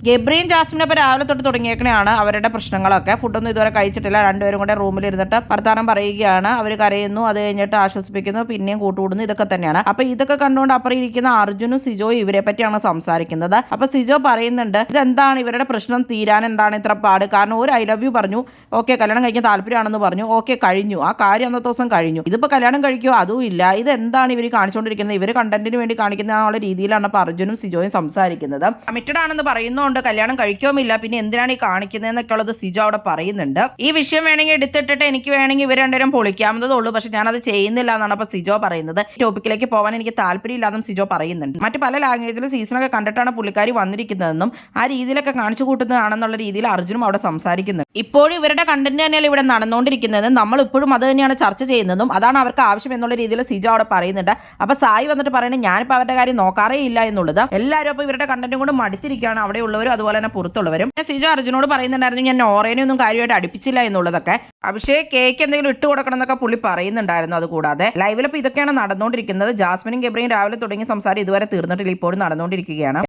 ഗബ്രിയും ജാസ്മിനും ഇപ്പോൾ രാവിലെ തൊട്ട് തുടങ്ങിയേക്കണെയാണ് അവരുടെ പ്രശ്നങ്ങളൊക്കെ. ഫുഡൊന്നും ഇതുവരെ കഴിച്ചിട്ടില്ല. രണ്ടുപേരും കൂടെ റൂമിലിരുന്നിട്ട് വർത്താനം പറയുകയാണ്. അവർ കരയുന്നു, അത് കഴിഞ്ഞിട്ട് ആശ്വസിപ്പിക്കുന്നു, പിന്നെയും കൂട്ടുകൂടുന്നു. ഇതൊക്കെ തന്നെയാണ്. അപ്പോൾ ഇതൊക്കെ കണ്ടുകൊണ്ട് അപ്പുറം ഇരിക്കുന്ന അർജുനും സിജോയും ഇവരെ പറ്റിയാണ് സംസാരിക്കുന്നത്. അപ്പോൾ സിജോ പറയുന്നുണ്ട്, ഇതെന്താണ് ഇവരുടെ പ്രശ്നം തീരാൻ എന്താണ് ഇത്ര പാട്? കാരണം ഒരു ഐ ലവ് യു പറഞ്ഞു, ഓക്കെ കല്യാണം കഴിക്കാൻ താല്പര്യമാണെന്ന് പറഞ്ഞു, ഓക്കെ കഴിഞ്ഞു, ആ കാര്യം അന്നത്തെ ദിവസം കഴിഞ്ഞു. ഇതിപ്പോൾ കല്യാണം കഴിക്കുമോ അതും ഇല്ല. ഇതെന്താണ് ഇവർ കാണിച്ചുകൊണ്ടിരിക്കുന്നത്? ഇവർ കണ്ടന്റിന് വേണ്ടി കാണിക്കുന്ന ആ രീതിയിലാണ് അപ്പോൾ അർജുനും സിജോയും സംസാരിക്കുന്നത്. കമ്മിറ്റഡ് ആണെന്ന് പറയുന്നതുകൊണ്ട് കല്യാണം കഴിക്കുമില്ല, പിന്നെ എന്തിനാണ് ഈ കാണിക്കുന്നതെന്നൊക്കെ ഉള്ളത് സിജോ അവിടെ പറയുന്നുണ്ട്. ഈ വിഷയം വേണമെങ്കിൽ എടുത്തിട്ടിട്ട് എനിക്ക് വേണമെങ്കിൽ ഇവർ രണ്ടുപേരും പൊളിക്കാവുന്നതേ ഉള്ളൂ, പക്ഷെ ഞാനത് ചെയ്യുന്നില്ല എന്നാണ് അപ്പോൾ സിജോ പറയുന്നത്. ടോപ്പിക്കിലേക്ക് പോകാൻ എനിക്ക് താല്പര്യമില്ലാതെന്നും സിജോ പറയുന്നുണ്ട്. മറ്റ് പല ലാംഗ്വേജിലും സീസണൊക്കെ കണ്ടിട്ടാണ് പുള്ളിക്കാരി വന്നിരിക്കുന്നതെന്നും ആ രീതിയിലൊക്കെ കാണിച്ചു കൂട്ടുന്നതാണെന്നുള്ള രീതിയിൽ അർജുനും അവിടെ സംസാരിക്കുന്നുണ്ട്. ഇപ്പോഴും ഇവരുടെ കണ്ടന്റ് തന്നെയാണ് ഇവിടെ നടന്നുകൊണ്ടിരിക്കുന്നതും നമ്മൾ ഇപ്പോഴും അത് തന്നെയാണ് ചർച്ച ചെയ്യുന്നതും അതാണ് അവർക്ക് ആവശ്യം എന്നുള്ള രീതിയിൽ സിജോ അവിടെ പറയുന്നുണ്ട്. അപ്പോൾ സായി വന്നിട്ട് പറയുന്നത് ഞാനിപ്പോൾ അവരുടെ കാര്യം നോക്കാറേ ഇല്ല എന്നുള്ളത്. എല്ലാവരും അപ്പോൾ ഇവരുടെ കണ്ടന്റും കൊണ്ട് മടുത്തിരിക്കുകയാണ്, അവിടെയുള്ളവരും അതുപോലെ തന്നെ പുറത്തുള്ളവരും. സിജോ അർജുനോട് പറയുന്നുണ്ടായിരുന്നു ഞാൻ നോറേനെ ഒന്നും കാര്യമായിട്ട് അടുപ്പിച്ചില്ല എന്നുള്ളതൊക്കെ. അഭിഷേക് കേക്ക് എന്തെങ്കിലും ഇട്ട് കൊടുക്കണം എന്നൊക്കെ പുള്ളി പറയുന്നുണ്ടായിരുന്നു. അതുകൂടാതെ ലൈവിൽ ഇപ്പോൾ ഇതൊക്കെയാണ് നടന്നുകൊണ്ടിരിക്കുന്നത്. ജാസ്മിനും ഗബ്രിയും രാവിലെ തുടങ്ങിയ സംസാരം ഇതുവരെ തീർന്നിട്ടില്ല, ഇപ്പോഴും നടന്നുകൊണ്ടിരിക്കുകയാണ്.